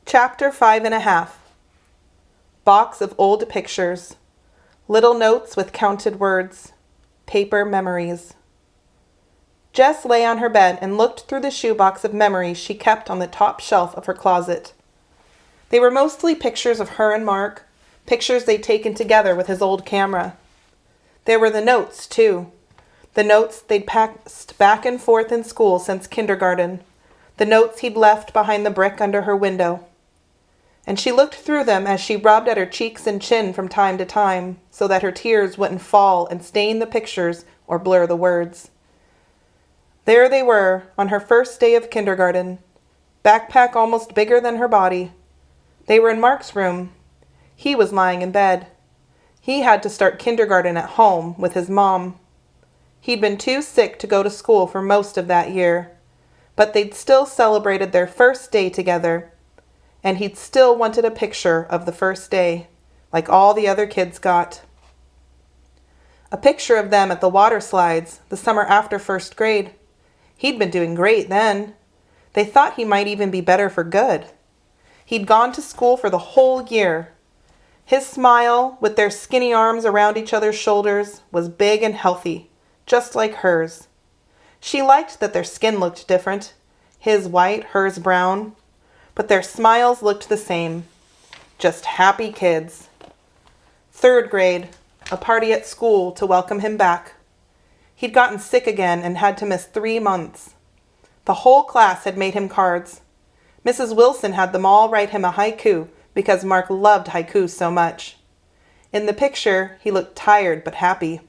Chapter 5.5. Box of old pictures. Little notes with counted words. Paper memories. Jess lay on her bed and looked through the shoebox of memories she kept on the top shelf of her closet. They were mostly pictures of her and Mark, pictures they'd taken together with his old camera. There were the notes, too. The notes they'd passed back and forth in school since kindergarten. The notes he'd left behind the brick under her window. And she looked through them as she rubbed at her cheeks and chin from time to time, so that her tears wouldn't fall and stain the pictures or blur the words. There they were, on her first day of kindergarten, backpack almost bigger than her body. They were in Mark's room. He was lying in bed. He had to start kindergarten at home with his mom. He'd been too sick to go to school for most of that year, but they'd still celebrated their first day together, and he'd still wanted a picture of the first day, like all the other kids got. A picture of them at the water slides the summer after first grade. He'd been doing great then. They thought he might even be better for good. He'd gone to school for the whole year. His smile, with their skinny arms around each other's shoulders, was big and healthy, just like hers. She liked that their skin looked different, his white, hers brown, but their smiles looked the same. Just happy kids. Third grade, a party at school to welcome him back. He'd gotten sick again and had to miss 3 months. The whole class had made him cards. Mrs. Wilson had them all write him a haiku because Mark loved haikus so much. In the picture, he looked tired but happy.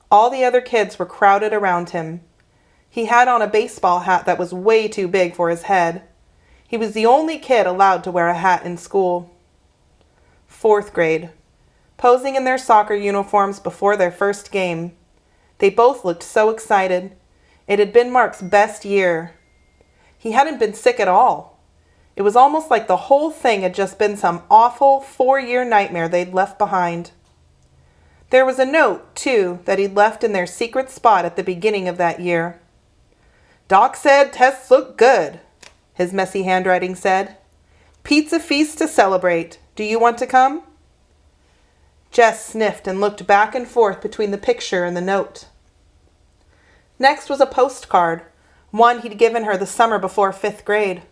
All the other kids were crowded around him. He had on a baseball hat that was way too big for his head. He was the only kid allowed to wear a hat in school. Fourth grade, posing in their soccer uniforms before their first game. They both looked so excited. It had been Mark's best year. He hadn't been sick at all. It was almost like the whole thing had just been some awful 4-year nightmare they'd left behind. There was a note, too, that he'd left in their secret spot at the beginning of that year. "Doc said tests look good," his messy handwriting said. "Pizza feast to celebrate. Do you want to come?" Jess sniffed and looked back and forth between the picture and the note. Next was a postcard, one he'd given her the summer before 5th grade.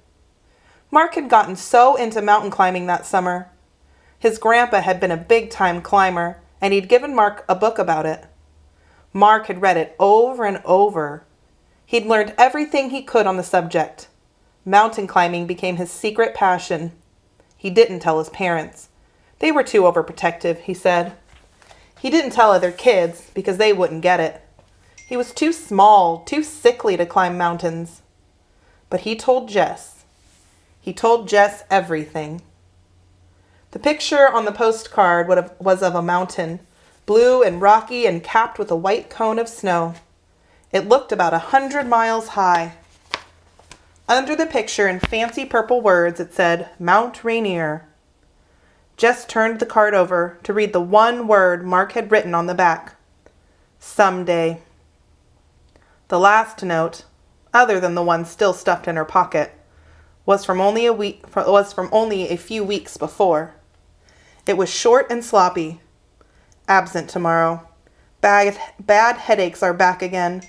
Mark had gotten so into mountain climbing that summer. His grandpa had been a big-time climber, and he'd given Mark a book about it. Mark had read it over and over. He'd learned everything he could on the subject. Mountain climbing became his secret passion. He didn't tell his parents. They were too overprotective, he said. He didn't tell other kids because they wouldn't get it. He was too small, too sickly to climb mountains. But he told Jess. He told Jess everything. The picture on the postcard was of a mountain, blue and rocky and capped with a white cone of snow. It looked about 100 miles high. Under the picture, in fancy purple words, it said, "Mount Rainier." Jess turned the card over to read the one word Mark had written on the back. Someday. The last note, other than the one still stuffed in her pocket, was from only a few weeks before. It was short and sloppy. "Absent tomorrow. Bad headaches are back again.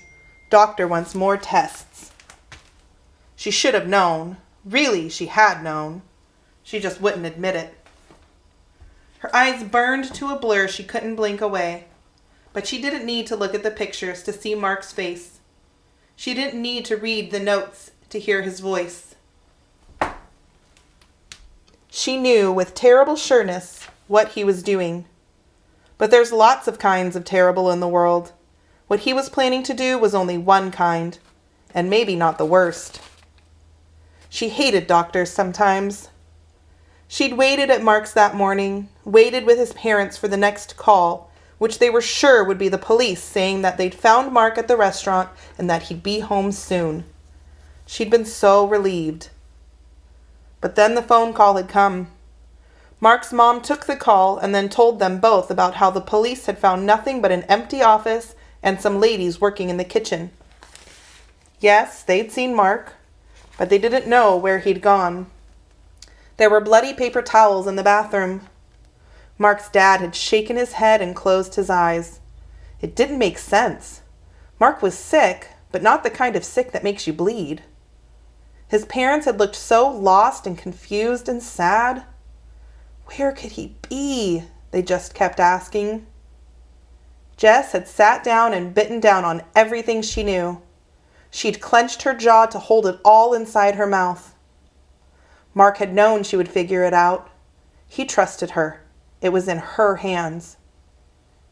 Doctor wants more tests." She should have known. Really, she had known. She just wouldn't admit it. Her eyes burned to a blur she couldn't blink away. But she didn't need to look at the pictures to see Mark's face. She didn't need to read the notes to hear his voice. She knew with terrible sureness what he was doing. But there's lots of kinds of terrible in the world. What he was planning to do was only one kind, and maybe not the worst. She hated doctors sometimes. She'd waited at Mark's that morning, waited with his parents for the next call, which they were sure would be the police saying that they'd found Mark at the restaurant and that he'd be home soon. She'd been so relieved. But then the phone call had come. Mark's mom took the call and then told them both about how the police had found nothing but an empty office and some ladies working in the kitchen. Yes, they'd seen Mark, but they didn't know where he'd gone. There were bloody paper towels in the bathroom. Mark's dad had shaken his head and closed his eyes. It didn't make sense. Mark was sick, but not the kind of sick that makes you bleed. His parents had looked so lost and confused and sad. Where could he be? They just kept asking. Jess had sat down and bitten down on everything she knew. She'd clenched her jaw to hold it all inside her mouth. Mark had known she would figure it out. He trusted her. It was in her hands.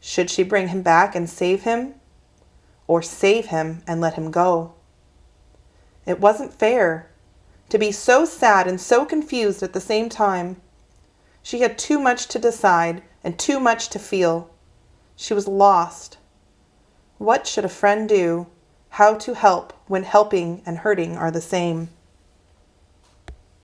Should she bring him back and save him? Or save him and let him go? It wasn't fair. To be so sad and so confused at the same time. She had too much to decide and too much to feel. She was lost. What should a friend do? How to help when helping and hurting are the same?